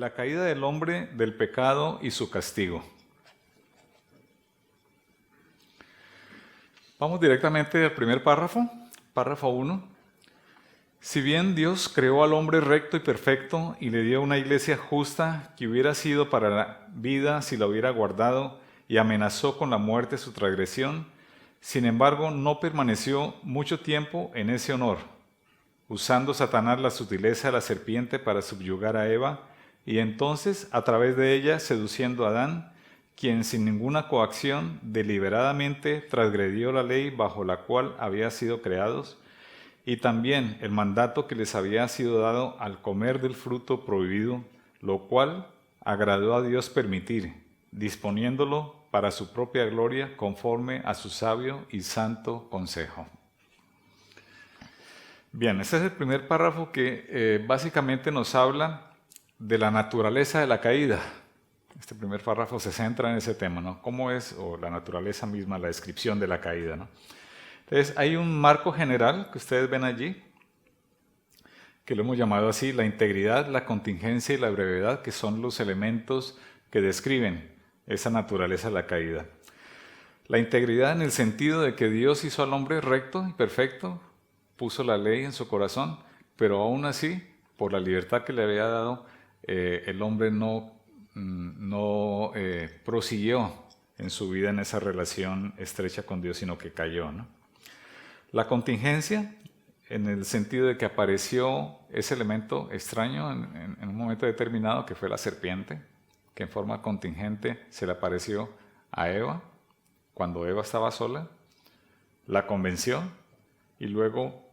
la caída del hombre del pecado y su castigo. Vamos directamente al primer párrafo, párrafo 1. Si bien Dios creó al hombre recto y perfecto y le dio una iglesia justa que hubiera sido para la vida si la hubiera guardado y amenazó con la muerte su transgresión, sin embargo no permaneció mucho tiempo en ese honor, usando Satanás la sutileza de la serpiente para subyugar a Eva y entonces a través de ella seduciendo a Adán, quien sin ninguna coacción deliberadamente transgredió la ley bajo la cual había sido creados, y también el mandato que les había sido dado al comer del fruto prohibido, lo cual agradó a Dios permitir, disponiéndolo para su propia gloria conforme a su sabio y santo consejo. Bien, ese es el primer párrafo que básicamente nos habla de la naturaleza de la caída. Este primer párrafo se centra en ese tema, ¿no? ¿Cómo es, o la naturaleza misma, la descripción de la caída, ¿no? Entonces, hay un marco general que ustedes ven allí, que lo hemos llamado así, la integridad, la contingencia y la brevedad, que son los elementos que describen esa naturaleza de la caída. La integridad en el sentido de que Dios hizo al hombre recto y perfecto, puso la ley en su corazón, pero aún así, por la libertad que le había dado, el hombre no prosiguió en su vida en esa relación estrecha con Dios, sino que cayó, ¿no? La contingencia, en el sentido de que apareció ese elemento extraño en un momento determinado, que fue la serpiente, que en forma contingente se le apareció a Eva, cuando Eva estaba sola, la convenció, y luego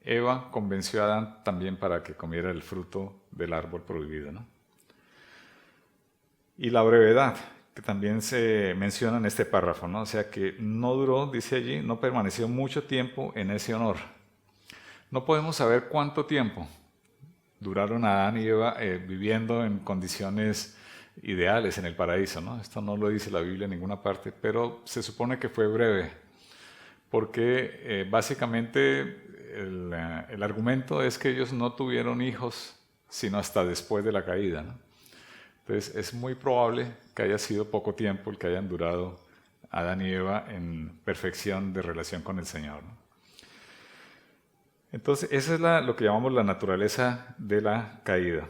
Eva convenció a Adán también para que comiera el fruto del árbol prohibido, ¿no? Y la brevedad, que también se menciona en este párrafo, ¿no? O sea que no duró, dice allí, no permaneció mucho tiempo en ese honor. No podemos saber cuánto tiempo duraron Adán y Eva viviendo en condiciones ideales en el paraíso, ¿no? Esto no lo dice la Biblia en ninguna parte, pero se supone que fue breve, porque básicamente el argumento es que ellos no tuvieron hijos sino hasta después de la caída, ¿no? Entonces es muy probable que haya sido poco tiempo el que hayan durado Adán y Eva en perfección de relación con el Señor, ¿no? Entonces esa es lo que llamamos la naturaleza de la caída.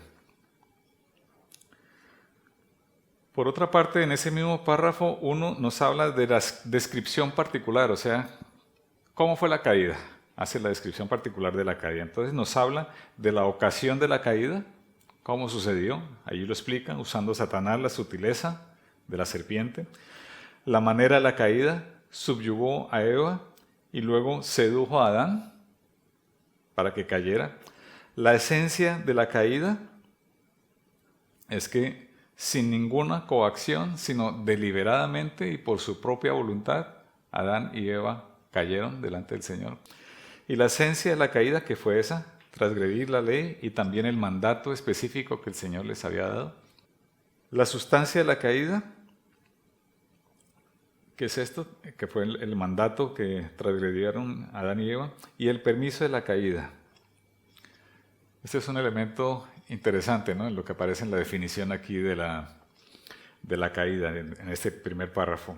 Por otra parte, en ese mismo párrafo 1 nos habla de la descripción particular, o sea, ¿cómo fue la caída? Hace la descripción particular de la caída. Entonces nos habla de la ocasión de la caída, cómo sucedió, allí lo explican, usando Satanás la sutileza de la serpiente. La manera de la caída, subyugó a Eva y luego sedujo a Adán para que cayera. La esencia de la caída es que sin ninguna coacción, sino deliberadamente y por su propia voluntad, Adán y Eva cayeron delante del Señor. Y la esencia de la caída, que fue esa, transgredir la ley y también el mandato específico que el Señor les había dado. La sustancia de la caída, que es esto, que fue el mandato que transgredieron Adán y Eva, y el permiso de la caída. Este es un elemento interesante, ¿no? En lo que aparece en la definición aquí de la caída, en este primer párrafo.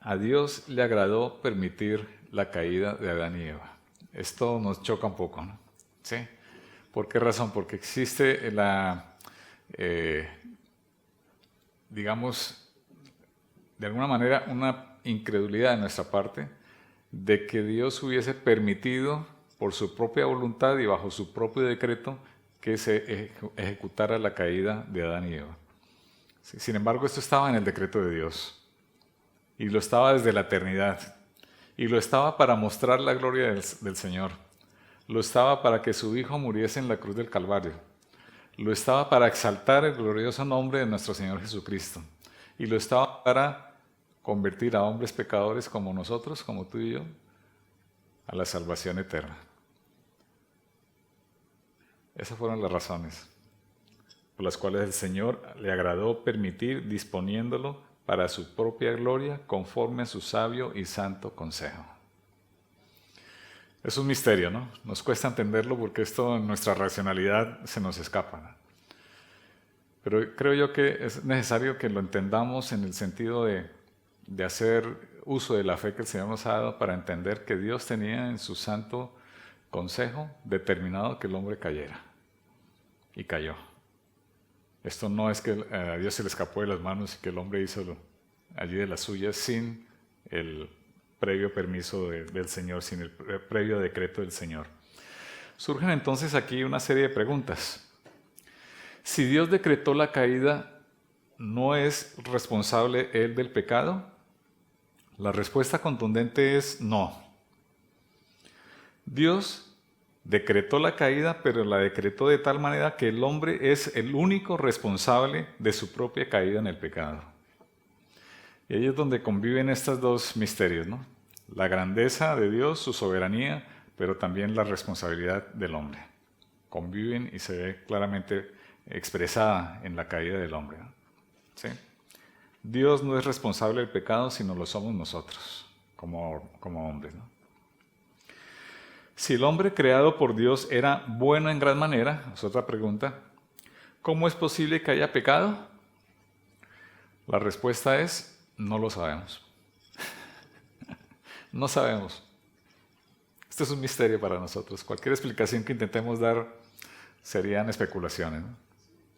A Dios le agradó permitir la caída de Adán y Eva. Esto nos choca un poco, ¿no? ¿Sí? ¿Por qué razón? Porque existe digamos, de alguna manera una incredulidad de nuestra parte de que Dios hubiese permitido por su propia voluntad y bajo su propio decreto que se ejecutara la caída de Adán y Eva. ¿Sí? Sin embargo, esto estaba en el decreto de Dios y lo estaba desde la eternidad. Y lo estaba para mostrar la gloria del Señor. Lo estaba para que su Hijo muriese en la cruz del Calvario. Lo estaba para exaltar el glorioso nombre de nuestro Señor Jesucristo. Y lo estaba para convertir a hombres pecadores como nosotros, como tú y yo, a la salvación eterna. Esas fueron las razones por las cuales el Señor le agradó permitir, disponiéndolo para su propia gloria, conforme a su sabio y santo consejo. Es un misterio, ¿no? Nos cuesta entenderlo porque esto en nuestra racionalidad se nos escapa, ¿no? Pero creo yo que es necesario que lo entendamos en el sentido de hacer uso de la fe que el Señor nos ha dado para entender que Dios tenía en su santo consejo determinado que el hombre cayera. Y cayó. Esto no es que a Dios se le escapó de las manos y que el hombre hizo allí de las suyas sin el previo permiso del Señor, sin el previo decreto del Señor. Surgen entonces aquí una serie de preguntas. Si Dios decretó la caída, ¿no es responsable Él del pecado? La respuesta contundente es no. Dios decretó la caída, pero la decretó de tal manera que el hombre es el único responsable de su propia caída en el pecado. Y ahí es donde conviven estos dos misterios, ¿no? La grandeza de Dios, su soberanía, pero también la responsabilidad del hombre. Conviven y se ve claramente expresada en la caída del hombre, ¿no? ¿Sí? Dios no es responsable del pecado, sino lo somos nosotros, como hombres, ¿no? Si el hombre creado por Dios era bueno en gran manera, es otra pregunta, ¿cómo es posible que haya pecado? La respuesta es, no lo sabemos. No sabemos. Esto es un misterio para nosotros. Cualquier explicación que intentemos dar serían especulaciones, ¿no?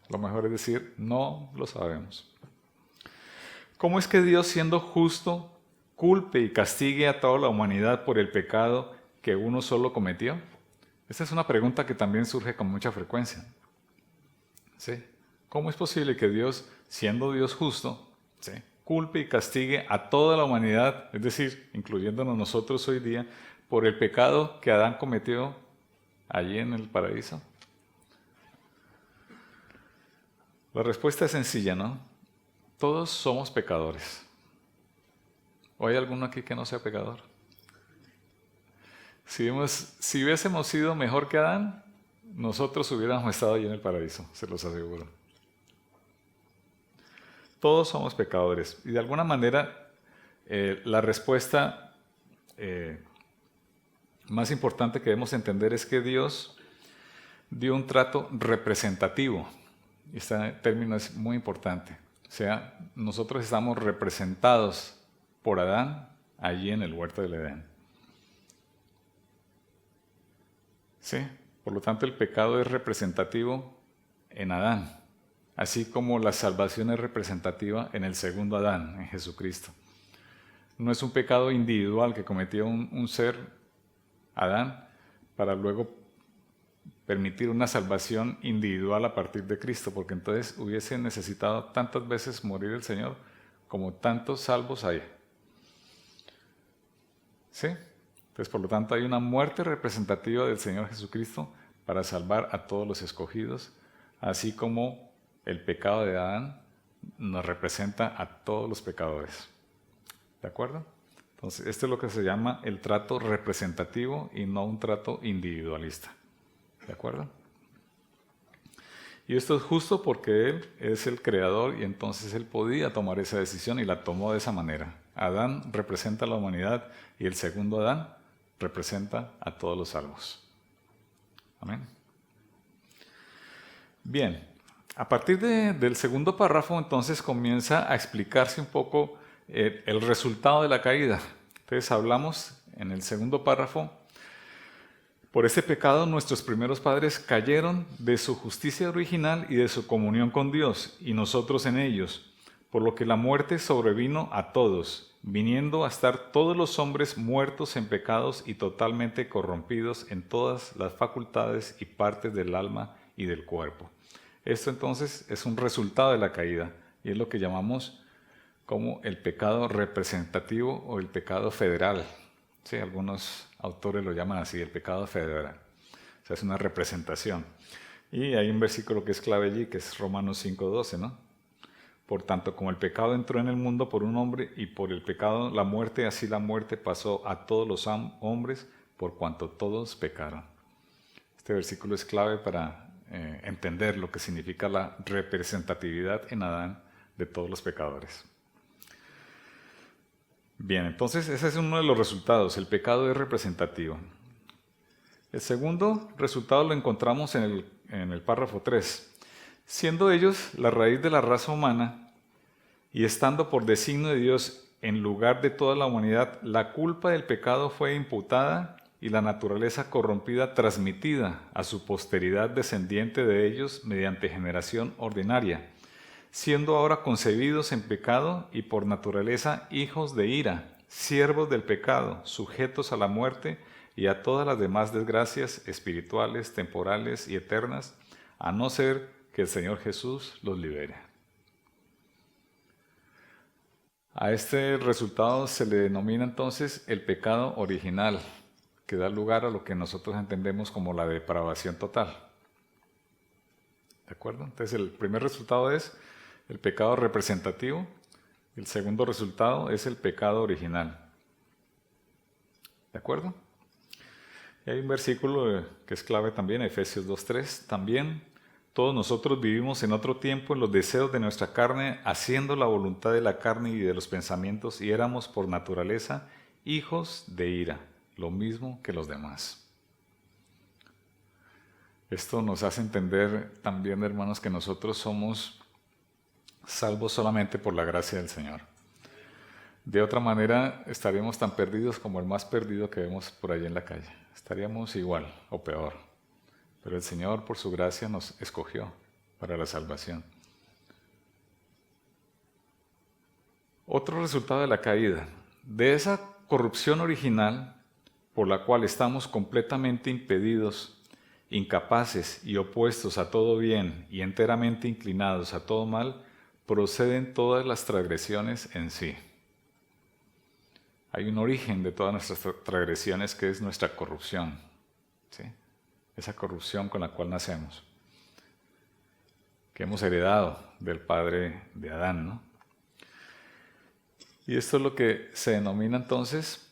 Lo mejor es decir, no lo sabemos. ¿Cómo es que Dios, siendo justo, culpe y castigue a toda la humanidad por el pecado que uno solo cometió? Esta es una pregunta que también surge con mucha frecuencia. ¿Sí? ¿Cómo es posible que Dios, siendo Dios justo, ¿sí?, culpe y castigue a toda la humanidad, es decir, incluyéndonos nosotros hoy día, por el pecado que Adán cometió allí en el paraíso? La respuesta es sencilla, ¿no? Todos somos pecadores. ¿O hay alguno aquí que no sea pecador? Si hubiésemos sido mejor que Adán, nosotros hubiéramos estado allí en el paraíso, se los aseguro. Todos somos pecadores. Y de alguna manera, la respuesta más importante que debemos entender es que Dios dio un trato representativo. Este término es muy importante. O sea, nosotros estamos representados por Adán allí en el huerto del Edén. ¿Sí? Por lo tanto, el pecado es representativo en Adán, así como la salvación es representativa en el segundo Adán, en Jesucristo. No es un pecado individual que cometió un ser, Adán, para luego permitir una salvación individual a partir de Cristo, porque entonces hubiese necesitado tantas veces morir el Señor como tantos salvos hay. ¿Sí? Entonces, por lo tanto, hay una muerte representativa del Señor Jesucristo para salvar a todos los escogidos, así como el pecado de Adán nos representa a todos los pecadores. ¿De acuerdo? Entonces, esto es lo que se llama el trato representativo y no un trato individualista. ¿De acuerdo? Y esto es justo porque Él es el creador y entonces Él podía tomar esa decisión y la tomó de esa manera. Adán representa a la humanidad y el segundo Adán representa a todos los salvos. Amén. Bien, a partir del segundo párrafo entonces comienza a explicarse un poco el resultado de la caída. Entonces hablamos en el segundo párrafo: por este pecado nuestros primeros padres cayeron de su justicia original y de su comunión con Dios, y nosotros en ellos, por lo que la muerte sobrevino a todos, viniendo a estar todos los hombres muertos en pecados y totalmente corrompidos en todas las facultades y partes del alma y del cuerpo. Esto entonces es un resultado de la caída, y es lo que llamamos como el pecado representativo o el pecado federal. Sí, algunos autores lo llaman así, el pecado federal. O sea, es una representación. Y hay un versículo que es clave allí, que es Romanos 5:12, ¿no? Por tanto, como el pecado entró en el mundo por un hombre, y por el pecado la muerte, así la muerte pasó a todos los hombres, por cuanto todos pecaron. Este versículo es clave para entender lo que significa la representatividad en Adán de todos los pecadores. Bien, entonces ese es uno de los resultados, el pecado es representativo. El segundo resultado lo encontramos en el párrafo 3. Siendo ellos la raíz de la raza humana y estando por designio de Dios en lugar de toda la humanidad, la culpa del pecado fue imputada y la naturaleza corrompida transmitida a su posteridad descendiente de ellos mediante generación ordinaria, siendo ahora concebidos en pecado y por naturaleza hijos de ira, siervos del pecado, sujetos a la muerte y a todas las demás desgracias espirituales, temporales y eternas, a no ser que el Señor Jesús los libere. A este resultado se le denomina entonces el pecado original, que da lugar a lo que nosotros entendemos como la depravación total. ¿De acuerdo? Entonces el primer resultado es el pecado representativo, el segundo resultado es el pecado original. ¿De acuerdo? Y hay un versículo que es clave también, Efesios 2:3, también todos nosotros vivimos en otro tiempo en los deseos de nuestra carne, haciendo la voluntad de la carne y de los pensamientos, y éramos por naturaleza hijos de ira, lo mismo que los demás. Esto nos hace entender también, hermanos, que nosotros somos salvos solamente por la gracia del Señor. De otra manera, estaríamos tan perdidos como el más perdido que vemos por ahí en la calle. Estaríamos igual o peor. Pero el Señor, por su gracia, nos escogió para la salvación. Otro resultado de la caída. De esa corrupción original, por la cual estamos completamente impedidos, incapaces y opuestos a todo bien y enteramente inclinados a todo mal, proceden todas las transgresiones en sí. Hay un origen de todas nuestras transgresiones que es nuestra corrupción, ¿sí? Esa corrupción con la cual nacemos, que hemos heredado del padre de Adán, ¿no? Y esto es lo que se denomina entonces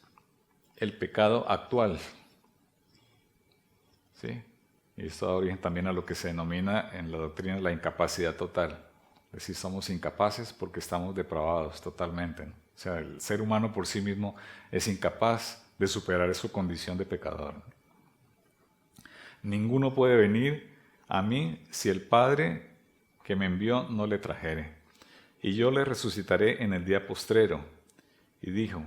el pecado actual, ¿sí? Y esto da origen también a lo que se denomina en la doctrina la incapacidad total. Es decir, somos incapaces porque estamos depravados totalmente, ¿no? O sea, el ser humano por sí mismo es incapaz de superar su condición de pecador. Ninguno puede venir a mí si el Padre que me envió no le trajere. Y yo le resucitaré en el día postrero. Y dijo,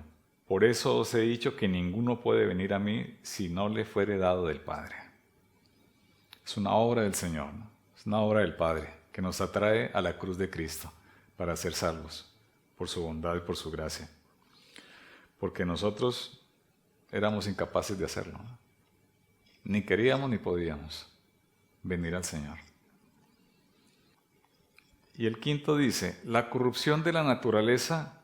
por eso os he dicho que ninguno puede venir a mí si no le fuere dado del Padre. Es una obra del Señor, ¿no? Es una obra del Padre que nos atrae a la cruz de Cristo para ser salvos por su bondad y por su gracia. Porque nosotros éramos incapaces de hacerlo, ¿no? Ni queríamos ni podíamos venir al Señor. Y el quinto dice, la corrupción de la naturaleza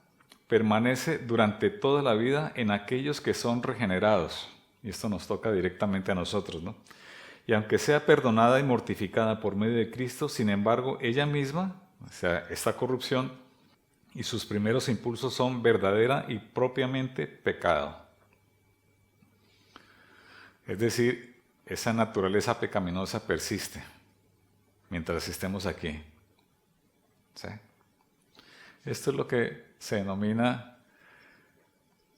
permanece durante toda la vida en aquellos que son regenerados. Y esto nos toca directamente a nosotros, ¿no? Y aunque sea perdonada y mortificada por medio de Cristo, sin embargo, ella misma, o sea, esta corrupción y sus primeros impulsos son verdadera y propiamente pecado. Es decir, esa naturaleza pecaminosa persiste mientras estemos aquí. ¿Sí? Esto es lo que se denomina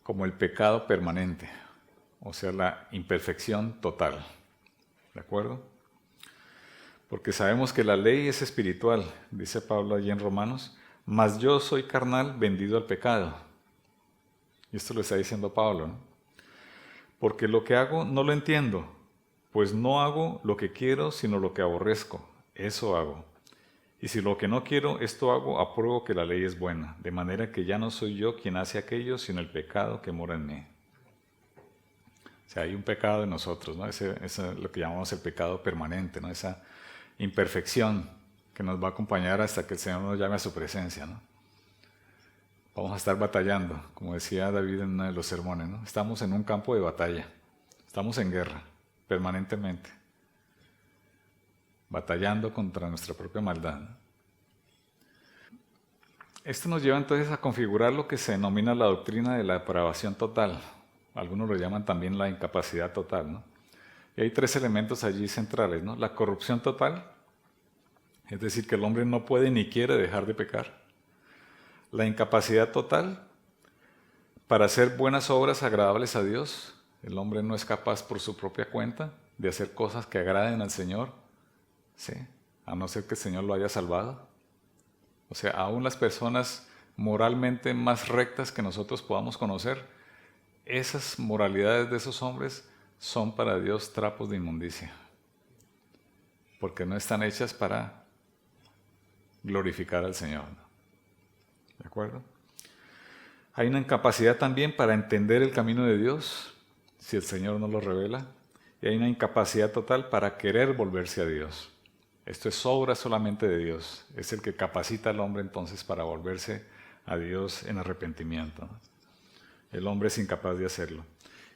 como el pecado permanente, o sea, la imperfección total. ¿De acuerdo? Porque sabemos que la ley es espiritual, dice Pablo allí en Romanos, mas yo soy carnal vendido al pecado. Y esto lo está diciendo Pablo, ¿no? Porque lo que hago no lo entiendo, pues no hago lo que quiero, sino lo que aborrezco. Eso hago. Y si lo que no quiero, esto hago, apruebo que la ley es buena, de manera que ya no soy yo quien hace aquello, sino el pecado que mora en mí. O sea, hay un pecado en nosotros, ¿no? Ese es lo que llamamos el pecado permanente, ¿no? Esa imperfección que nos va a acompañar hasta que el Señor nos llame a su presencia, ¿no? Vamos a estar batallando, como decía David en uno de los sermones, ¿no? Estamos en un campo de batalla, estamos en guerra, permanentemente, batallando contra nuestra propia maldad, ¿no? Esto nos lleva entonces a configurar lo que se denomina la doctrina de la depravación total. Algunos lo llaman también la incapacidad total, ¿no? Y hay tres elementos allí centrales, ¿no? La corrupción total, es decir, que el hombre no puede ni quiere dejar de pecar. La incapacidad total para hacer buenas obras agradables a Dios. El hombre no es capaz por su propia cuenta de hacer cosas que agraden al Señor, ¿sí? a no ser que el Señor lo haya salvado. O sea, aún las personas moralmente más rectas que nosotros podamos conocer, esas moralidades de esos hombres son para Dios trapos de inmundicia, porque no están hechas para glorificar al Señor, ¿no? ¿De acuerdo? Hay una incapacidad también para entender el camino de Dios, si el Señor no lo revela, y hay una incapacidad total para querer volverse a Dios. Esto es obra solamente de Dios, es el que capacita al hombre entonces para volverse a Dios en arrepentimiento, ¿no? El hombre es incapaz de hacerlo.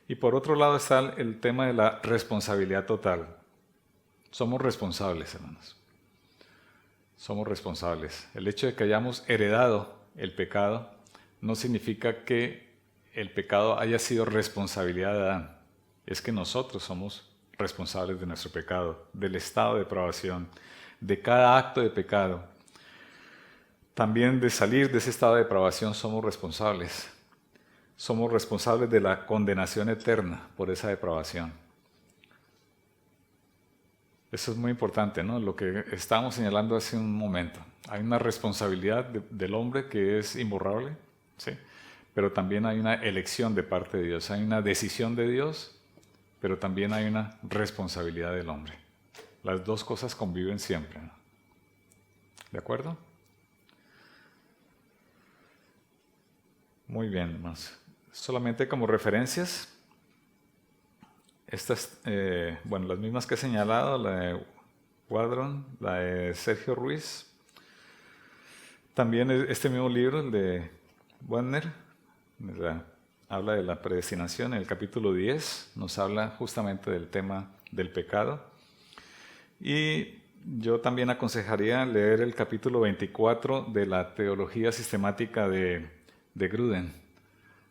Y por otro lado está el tema de la responsabilidad total. Somos responsables, hermanos. Somos responsables. El hecho de que hayamos heredado el pecado no significa que el pecado haya sido responsabilidad de Adán. Es que nosotros somos responsables de nuestro pecado, del estado de depravación, de cada acto de pecado. También de salir de ese estado de depravación somos responsables. Somos responsables de la condenación eterna por esa depravación. Eso es muy importante, ¿no? Lo que estábamos señalando hace un momento. Hay una responsabilidad del hombre que es imborrable, ¿sí? Pero también hay una elección de parte de Dios. Hay una decisión de Dios, pero también hay una responsabilidad del hombre. Las dos cosas conviven siempre, ¿no? ¿De acuerdo? Muy bien, hermanos. Solamente como referencias, estas, las mismas que he señalado, la de Wadron, la de Sergio Ruiz, también este mismo libro, el de Wagner, habla de la predestinación. En el capítulo 10 nos habla justamente del tema del pecado. Y yo también aconsejaría leer el capítulo 24 de la Teología Sistemática de Gruden,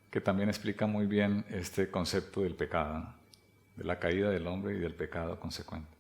que también explica muy bien este concepto del pecado, ¿no? De la caída del hombre y del pecado consecuente.